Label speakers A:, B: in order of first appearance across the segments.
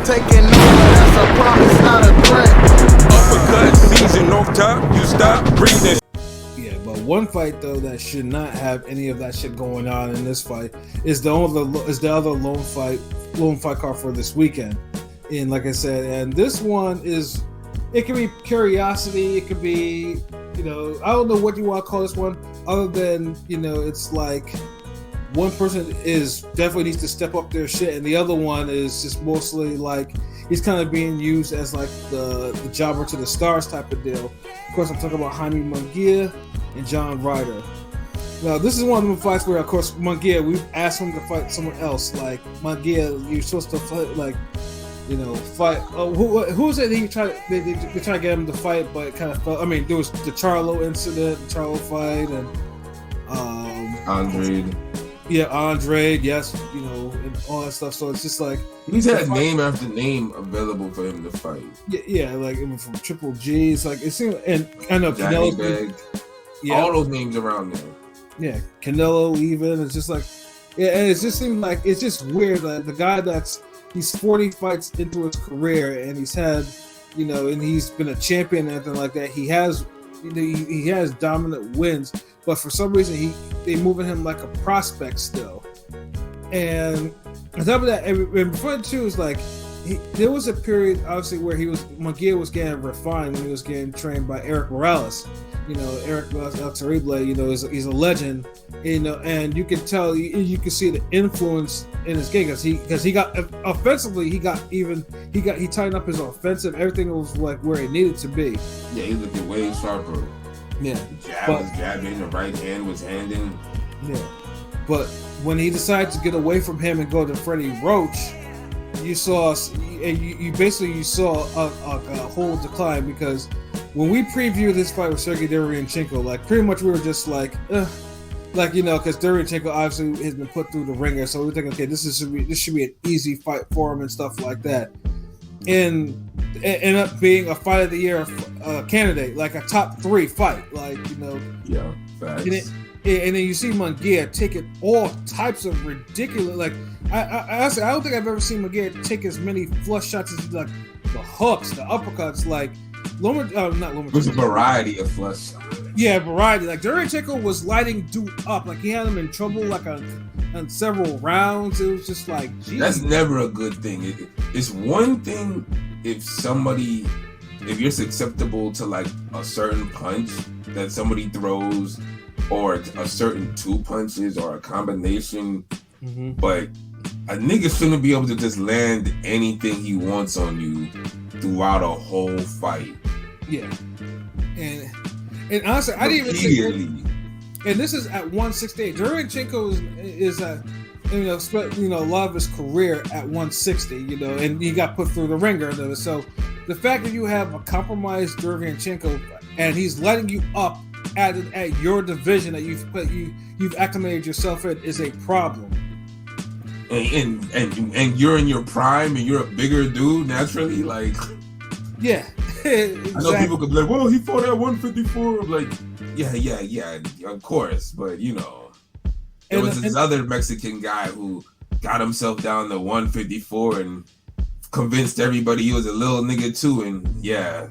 A: taking over, that's a promise, not a threat.
B: Uppercut season off top, you stop breathing.
C: Yeah, but one fight though that should not have any of that shit going on in this fight is the other lone fight card for this weekend. And like I said, and this one is, it can be curiosity, it could be, I don't know what you want to call this one, other than, it's like one person is definitely needs to step up their shit, and the other one is just mostly like he's kind of being used as like the jobber to the stars type of deal. Of course, I'm talking about Jaime Munguia and John Ryder. Now, this is one of the fights where, of course, Munguia, we've asked him to fight someone else. Like, Munguia, you're supposed to fight, fight. Who was it that they tried to get him to fight, but it kind of fell? I mean, there was the Charlo incident, the Charlo fight, and
D: Andrade.
C: Yeah, Andrade, yes, and all that stuff. So it's just like
D: he's had name after name available for him to fight.
C: Yeah, like even from Triple G's, like it seemed, and I know Canelo,
D: all those names around there.
C: Yeah, Canelo even. It's just like, and it just seemed like it's just weird that the guy he's 40 fights into his career and he's had, and he's been a champion and everything like that. He has dominant wins, but for some reason they moving him like a prospect still. And on top of that, and fun too is like there was a period obviously where Munguia was getting refined when he was getting trained by Eric Morales. Eric Morales, El Terrible, he's a legend. And you can tell, you can see the influence in his game because he got offensively, he tightened up his offensive. Everything was like where it needed to be.
D: Yeah, he looked way sharper.
C: Yeah,
D: the jab was jabbing, the right hand was handing.
C: Yeah, but when he decided to get away from him and go to Freddie Roach, you saw a whole decline, because when we previewed this fight with Sergey Derevyanchenko, like pretty much we were just like, because Derevyanchenko obviously has been put through the ringer, so we're thinking, okay, this should be an easy fight for him and stuff like that, and it ended up being a fight of the year candidate, like a top 3 fight,
D: Yeah, facts.
C: And then you see Munguia taking all types of ridiculous, like I don't think I've ever seen Munguia take as many flush shots as like the hooks, the uppercuts, like not Lomachenko.
D: It was a variety of flush.
C: Yeah, variety. Like Derevyanchenko was lighting dude up, like he had him in trouble, like on several rounds. It was just like, geez.
D: That's never a good thing. It's one thing if you're susceptible to like a certain punch that somebody throws, or a certain 2 punches, or a combination. Mm-hmm. But a nigga shouldn't be able to just land anything he wants on you throughout a whole fight.
C: Yeah, and honestly, I didn't even think. And this is at 168. Derevyanchenko is at a lot of his career at 160. And he got put through the ringer. So the fact that you have a compromised Derevyanchenko and he's letting you up at your division that you've acclimated yourself in is a problem.
D: And you're in your prime and you're a bigger dude naturally, like.
C: Yeah. Exactly.
D: I know people could be like, well, he fought at 154. I'm like, yeah, of course. But, there was this other Mexican guy who got himself down to 154 and convinced everybody he was a little nigga too. And yeah,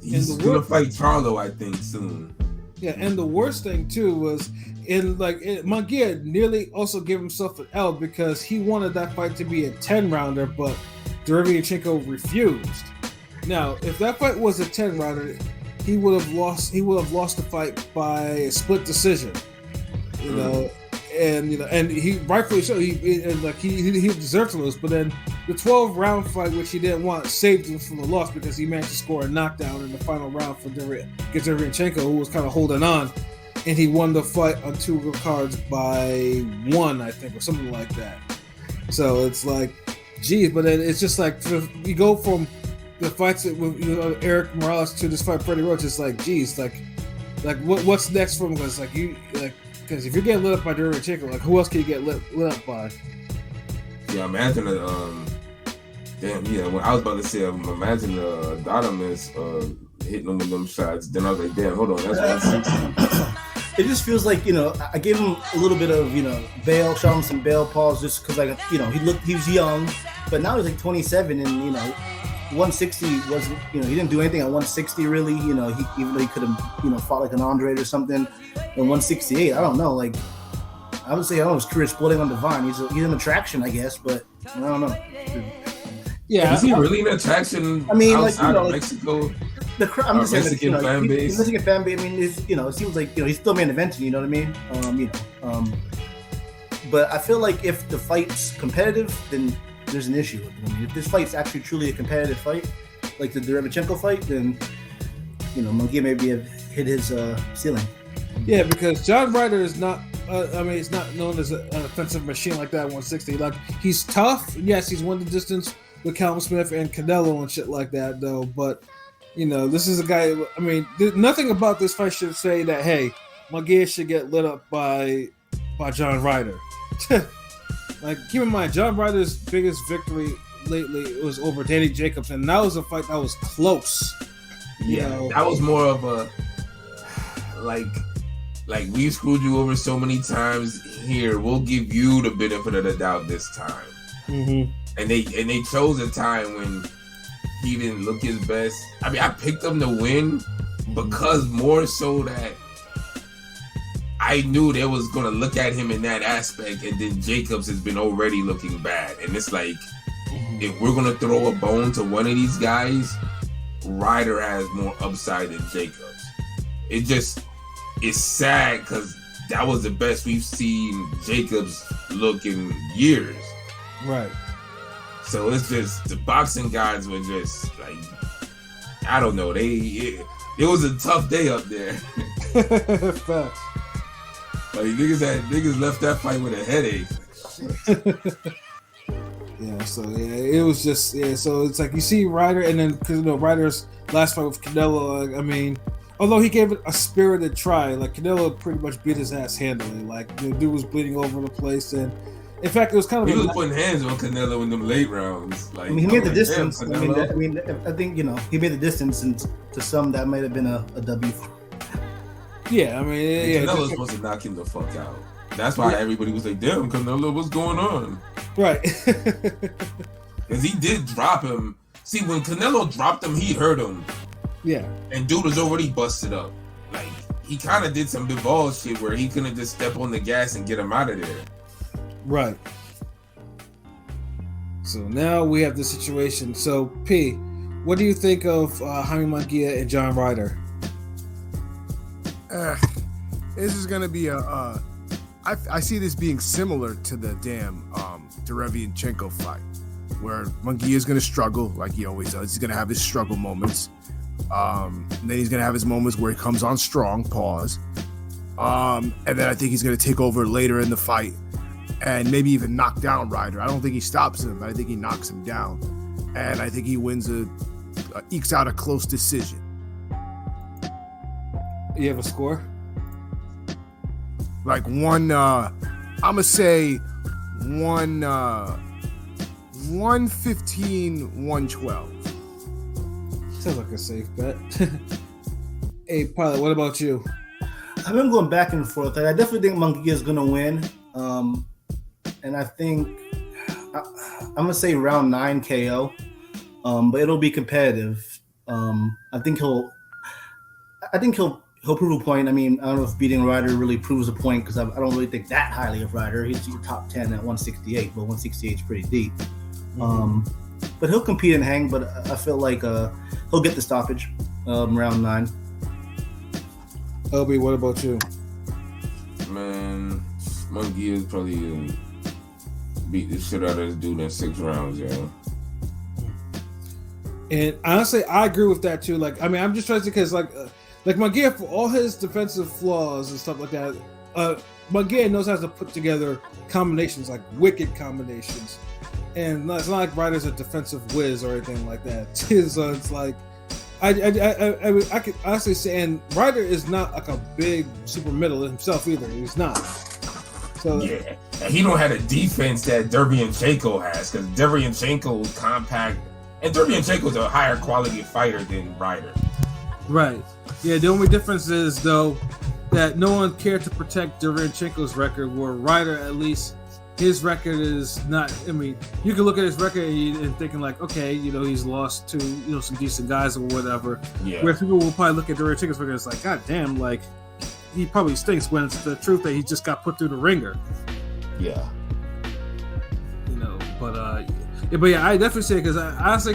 D: he's going to fight Charlo, I think, soon.
C: Yeah, and the worst thing too was Munguia nearly also gave himself an L because he wanted that fight to be a 10-rounder, but Derevyanchenko refused. Now, if that fight was a 10-rounder, he would have lost the fight by a split decision. And he rightfully so. He deserved to lose, but then the 12-round fight, which he didn't want, saved him from the loss because he managed to score a knockdown in the final round for Derevyanchenko, who was kind of holding on, and he won the fight on 2 cards by 1, I think, or something like that. So it's like, geez, but then it's just like you go from the fights with Eric Morales to this fight Freddie Roach. It's like, geez, like what's next for him? Because because if you're getting lit up by Derevyanchenko, like who else can you get lit up by?
D: Yeah, imagine when I was about to say, imagine Dodamus hitting him with them shots. Then I was like, damn, hold on, that's 160.
E: it just feels like, I gave him a little bit of, bail, shot him some bail pause just because, like, he was young, but now he's like 27 and, 160 wasn't, he didn't do anything at 160 really, even though he could have, fought like an Andre or something. And 168, I don't know, like, I would say, his career splitting on Devon. He's an attraction, I guess, but I don't know.
C: Yeah.
D: Is he really an attraction outside of Mexico?
E: I'm just saying,
D: Mexican fan base.
E: Mexican fan base. I mean, it seems like he's still main eventing. You know what I mean? But I feel like if the fight's competitive, then there's an issue. I mean, if this fight's actually truly a competitive fight, like the Derevchenko fight, then Munguia maybe have hit his ceiling.
C: Yeah, because John Ryder is not. He's not known as an offensive machine like that. 160. Like, he's tough. Yes, he's won the distance with Callum Smith and Canelo and shit like that, though. But this is a guy. I mean, nothing about this fight should say that, hey, Munguia should get lit up by John Ryder. Like, keep in mind, John Ryder's biggest victory lately was over Danny Jacobs, and that was a fight that was close.
D: That was more of a like we screwed you over so many times. Here, we'll give you the benefit of the doubt this time.
C: Mm-hmm.
D: And they chose a time when he didn't look his best. I mean, I picked him to win because more so that I knew they was gonna look at him in that aspect, and then Jacobs has been already looking bad. And it's like, if we're gonna throw a bone to one of these guys, Ryder has more upside than Jacobs. It's sad because that was the best we've seen Jacobs look in years.
C: Right.
D: So it's just the boxing guys were just like, I don't know. It was a tough day up there.
C: Facts.
D: Like niggas left that fight with a headache.
C: It was just so it's like you see Ryder, and then because Ryder's last fight with Canelo, I mean, although he gave it a spirited try, like Canelo pretty much beat his ass handily. Like the dude was bleeding all over the place, and in fact, it was kind of
D: he was putting hands on Canelo in them late rounds. Like,
E: he made the distance. I think he made the distance, and to some that might have been a W.
C: Yeah, I mean,
D: Canelo's supposed to knock him the fuck out. That's why everybody was like, "Damn, Canelo, what's going on?"
C: Right.
D: Because he did drop him. See, when Canelo dropped him, he hurt him.
C: Yeah.
D: And dude was already busted up. Like, he kind of did some big ball shit where he couldn't just step on the gas and get him out of there.
C: Right. So now we have the situation. So, P, what do you think of Jaime Munguia and John Ryder?
F: This is gonna be I see this being similar to the damn Derevchenko fight, where Munguia is gonna struggle like he always does. He's gonna have his struggle moments, and then he's gonna have his moments where he comes on strong, pause, and then I think he's gonna take over later in the fight and maybe even knock down Ryder. I don't think he stops him, but I think he knocks him down, and I think he wins ekes out a close decision.
C: You have a score?
F: Like I'm gonna say 115, 112.
C: Sounds like a safe bet. Hey, Pilot, what about you?
E: I've been going back and forth. I definitely think Munguia is gonna win, and I think I'm gonna say round 9 KO, but it'll be competitive. I think he'll prove a point. I mean, I don't know if beating Ryder really proves a point because I don't really think that highly of Ryder. He's top 10 at 168, but 168 is pretty deep. But he'll compete and hang, but I feel like he'll get the stoppage round 9.
C: LB, what about you?
D: Man, Munguia is probably going to beat the shit out of this dude in 6 rounds, yo.
C: And honestly, I agree with that too. Like, I mean, I'm just trying to, because like Munguia, for all his defensive flaws and stuff like that, Munguia knows how to put together combinations, like wicked combinations. And it's not like Ryder's a defensive whiz or anything like that. So it's like, I could honestly say, and Ryder is not like a big super middle himself either. He's not. So
D: yeah, and he don't have a defense that Derevchenko has, because Derevchenko is compact, and Derevchenko is a higher quality fighter than Ryder.
C: Right. Yeah, the only difference is, though, that no one cared to protect Derenchenko's record, where Ryder, at least, his record is not. I mean, you can look at his record and thinking like, okay, he's lost to some decent guys or whatever.
D: Yeah.
C: Where people will probably look at Derenchenko's record and it's like, god damn, like he probably stinks, when it's the truth that he just got put through the ringer.
D: Yeah.
C: But yeah, I definitely say, because I honestly,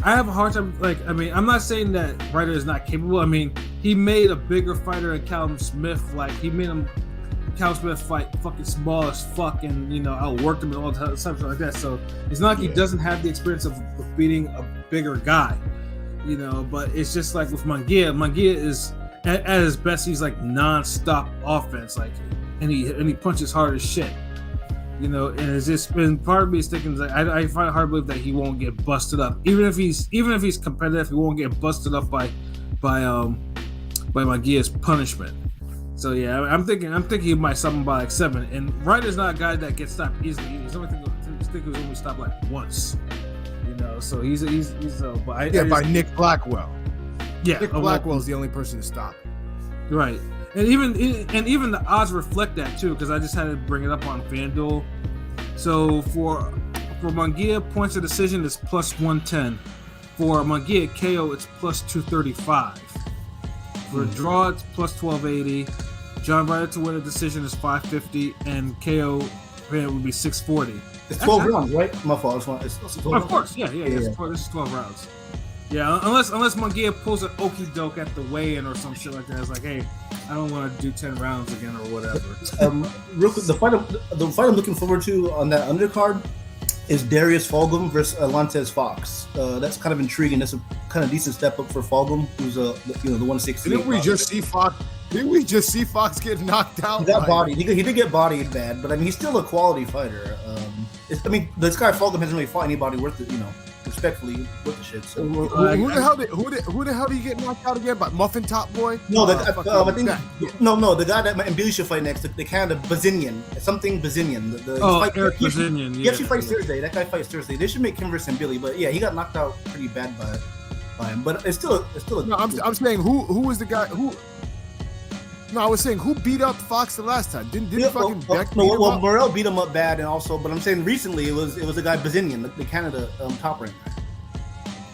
C: I have a hard time. Like, I mean, I'm not saying that Ryder is not capable. I mean, he made a bigger fighter than Callum Smith. Like, he made Callum Smith fight fucking small as fuck, and outworked him and all the stuff like that. So it's not like he doesn't have the experience of beating a bigger guy, But it's just like with Munguia. Munguia is at his best. He's like non-stop offense, like, and he punches hard as shit. And it's just been part of me is thinking that I find it hard to believe that he won't get busted up, even if he's competitive. He won't get busted up by Munguia's punishment. So yeah, I'm thinking he might stop him by like 7. And Ryder's not a guy that gets stopped easily. He's only think he was only stopped like once. So he's
F: by Nick Blackwell.
C: Yeah,
F: Nick Blackwell's the only person to stop.
C: Right. And even the odds reflect that too, because I just had to bring it up on FanDuel. So for Munguia, points of decision is plus 110. For Munguia KO, it's plus 235. For a draw, it's plus 1280. John Ryder to win a decision is 550, and KO would be 640.
E: It's 12 rounds, right? My fault. It's 12 rounds.
C: Of course, yeah. This is 12 rounds. Yeah, unless Munguia pulls an okie doke at the weigh-in or some shit like that. It's like, hey, I don't want to do 10 rounds again or whatever.
E: Real quick, the fight I'm looking forward to on that undercard is Darius Fulgham versus Alantez Fox. That's kind of intriguing. That's a kind of decent step up for Fulgham, who's the 160.
F: Didn't we just see Fox get knocked out?
E: He got bodied. He did get bodied bad, but I mean, he's still a quality fighter. This guy Fulgham hasn't really fought anybody worth it, respectfully with the shit. So
F: who the hell did he get knocked out again? By Muffin Top Boy?
E: No, I think the guy that Mbili should fight next, the Canada Bazinian, something Bazinian.
C: Eric Bazinian.
E: He actually fights Thursday. That guy fights Thursday. They should make him versus Mbili, but yeah, he got knocked out pretty bad by him. But it's still a.
F: No, I'm saying who was the guy who. No, I was saying who beat up Fox the last time? Didn't fucking Beck beat him up?
E: Morrell beat him up bad, and also, but I'm saying recently it was the guy Bazinian, the Canada top ranker.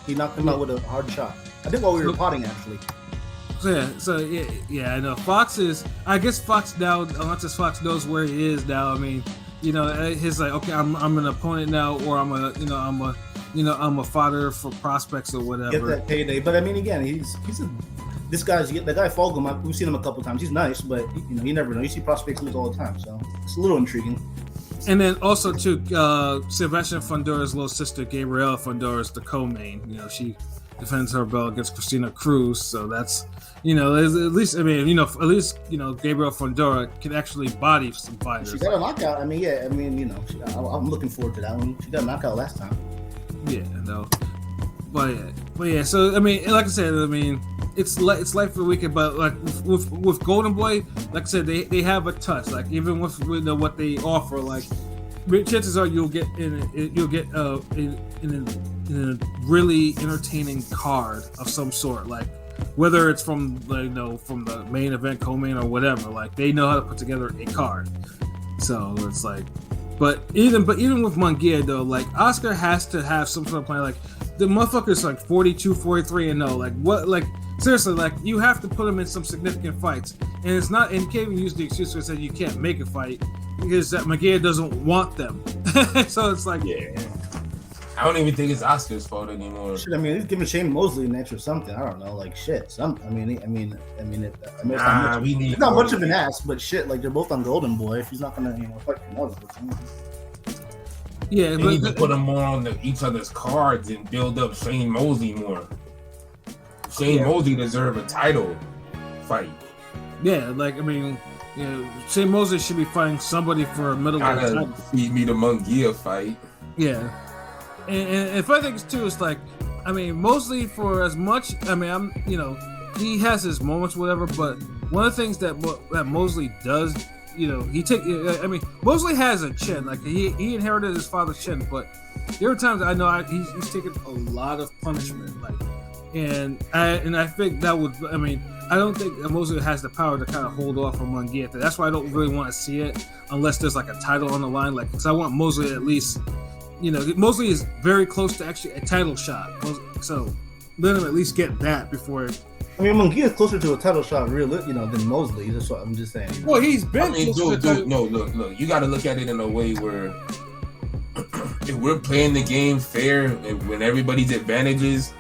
E: He knocked him out with a hard shot. I think while we were potting actually.
C: So I know Fox is. I guess Fox now, Alantez Fox knows where he is now. I mean, he's like, okay, I'm an opponent now, or I'm a fodder for prospects or whatever.
E: Get that payday, but I mean, again, this guy's the guy Fulgham. We've seen him a couple times. He's nice, but you never know. You see prospects lose all the time, so it's a little intriguing.
C: And then also too, Sebastian Fundora's little sister Gabriela Fundora is the co-main. She defends her belt against Christina Cruz, so that's at least Gabriela Fundora can actually body some fighters.
E: She got a knockout. I'm looking forward to that one. She got a knockout last time.
C: Yeah, no, but yeah. So I mean, like I said, it's life for the weekend, but like with Golden Boy, like I said, they have a touch. Like even with what they offer, like chances are you'll get in a really entertaining card of some sort. Like whether it's from from the main event, co-main, or whatever. Like they know how to put together a card. So it's like, but even with Munguia though, like Oscar has to have some sort of plan. Like the motherfucker's like 42, 43 and 0. Like what? Like seriously, like you have to put him in some significant fights, and it's not. And you can't even use the excuse where it said you can't make a fight because that Munguia doesn't want them. So it's like,
D: yeah. I don't even think it's Oscar's fault anymore.
E: Shit, I mean, he's giving Shane Mosley an extra something. I don't know, like shit. We need not much of an ass, but shit, like they're both on Golden Boy. If he's not gonna, fight for another.
C: Yeah,
D: they need to put them more on each other's cards and build up Shane Mosley more. Shane Mosley deserve a title fight.
C: Yeah, like I mean, Shane Mosley should be fighting somebody for a middleweight title.
D: Beat me the Munguia fight.
C: Yeah. And if I think it's too, it's like, I mean, Mosley for as much, I mean, he has his moments, whatever, but one of the things that Mosley does, Mosley has a chin, like he inherited his father's chin, but there are times I know he's taken a lot of punishment, like, and I think that would, I don't think Mosley has the power to kind of hold off on Munguia. That's why I don't really want to see it unless there's like a title on the line. Like, because I want Mosley at least, Mosley is very close to actually a title shot. So let him at least get that before.
E: I mean, Munguia is closer to a title shot, than Mosley. That's what I'm just saying.
C: Well, he's been.
D: No, look. You got to look at it in a way where if we're playing the game fair, when everybody's advantages,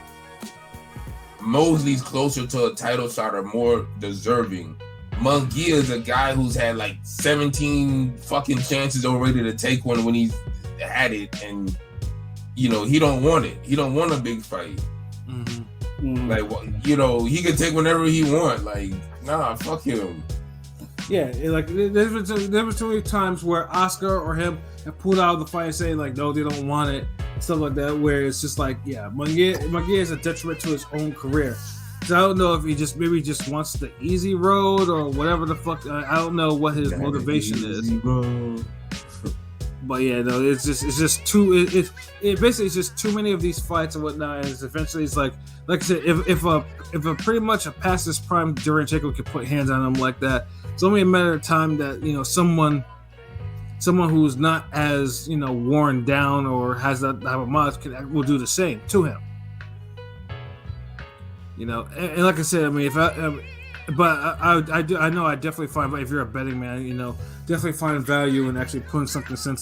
D: Mosley's closer to a title shot or more deserving. Munguia is a guy who's had like 17 fucking chances already to take one when he's had it, and he don't want it. He don't want a big fight.
C: Mm-hmm.
D: Like, he can take whenever he want. Like, nah, fuck him.
C: Yeah, like there was too many times where Oscar or him have pulled out of the fight and saying like, no, they don't want it, stuff like that. Where it's just like, yeah, Munguia is a detriment to his own career. So I don't know if he just wants the easy road or whatever the fuck. I don't know what his motivation is. But yeah, no, it's just too. It basically it's just too many of these fights and whatnot. And eventually, it's like I said, if a pretty much a past his prime Durancheco could put hands on him like that, it's only a matter of time that someone who's not as worn down or has that type of mileage will do the same to him. And like I said, I mean, I know I definitely find, but if you're a betting man, definitely find value in actually putting something on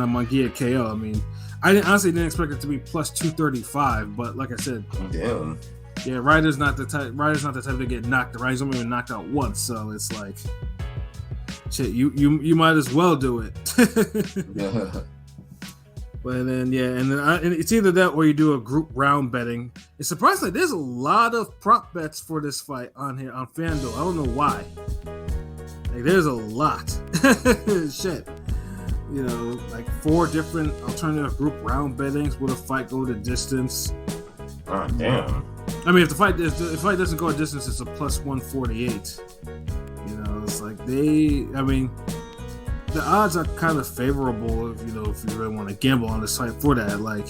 C: a Munguia KO. I mean, I honestly didn't expect it to be plus 235, but like I said,
D: damn.
C: Yeah, Ryder's not the type to get knocked out. He's only been knocked out once, so it's like, shit, you might as well do it.
D: Yeah.
C: But then and it's either that or you do a group round betting. It's surprisingly there's a lot of prop bets for this fight on here on FanDuel. I don't know why. Like there's a lot. Shit. Like 4 different alternative group round bettings. Will the fight go the distance?
D: Oh damn.
C: I mean, if the fight doesn't go a distance, it's a plus 148. It's like the odds are kind of favorable if you really want to gamble on this fight for that. Like,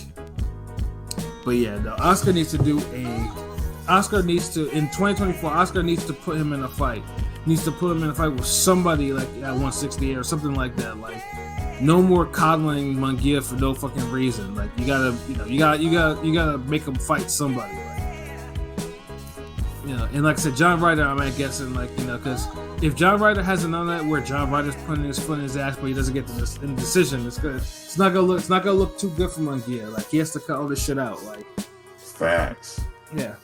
C: but yeah, no, Oscar needs to in 2024. Oscar needs to put him in a fight. Needs to put him in a fight with somebody like at 168 or something like that. Like, no more coddling Munguia for no fucking reason. Like, you gotta make him fight somebody. And like I said, John Ryder, I'm guessing, because if John Ryder hasn't done that, where John Ryder's putting his foot in his ass, but he doesn't get to this in the decision, it's not gonna look too good for Munguia. Like, he has to cut all this shit out. Like,
D: facts.
C: Yeah.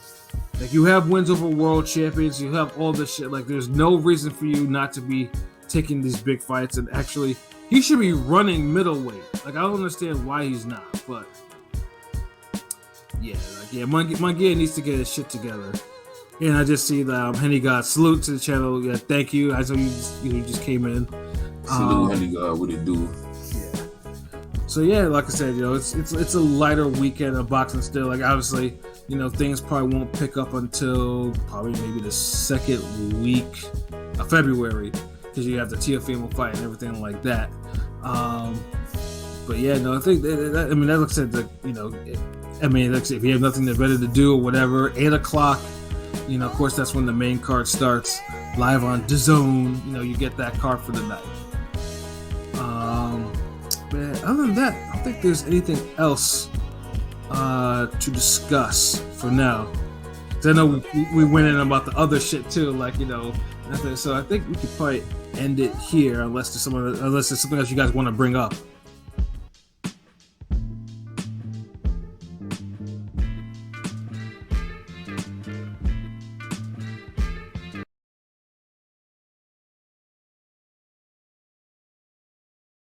C: Like, you have wins over world champions, you have all this shit. Like, there's no reason for you not to be taking these big fights. And actually, he should be running middleweight. Like, I don't understand why he's not, but yeah, Munguia needs to get his shit together. And I just see that Henny God, salute to the channel. Yeah, thank you. I know you just came in.
D: Salute Henny God, what it do?
C: Yeah. So yeah, like I said, it's a lighter weekend of boxing still. Like, obviously, things probably won't pick up until probably maybe the second week of February, because you have the Teofimo fight and everything like that. But yeah, no, I think that looks at the if you have nothing better to do or whatever, 8:00. Of course, that's when the main card starts live on DAZN. You get that card for the night. But other than that, I don't think there's anything else to discuss for now. Because I know we went in about the other shit too, so I think we could probably end it here unless there's something else you guys want to bring up.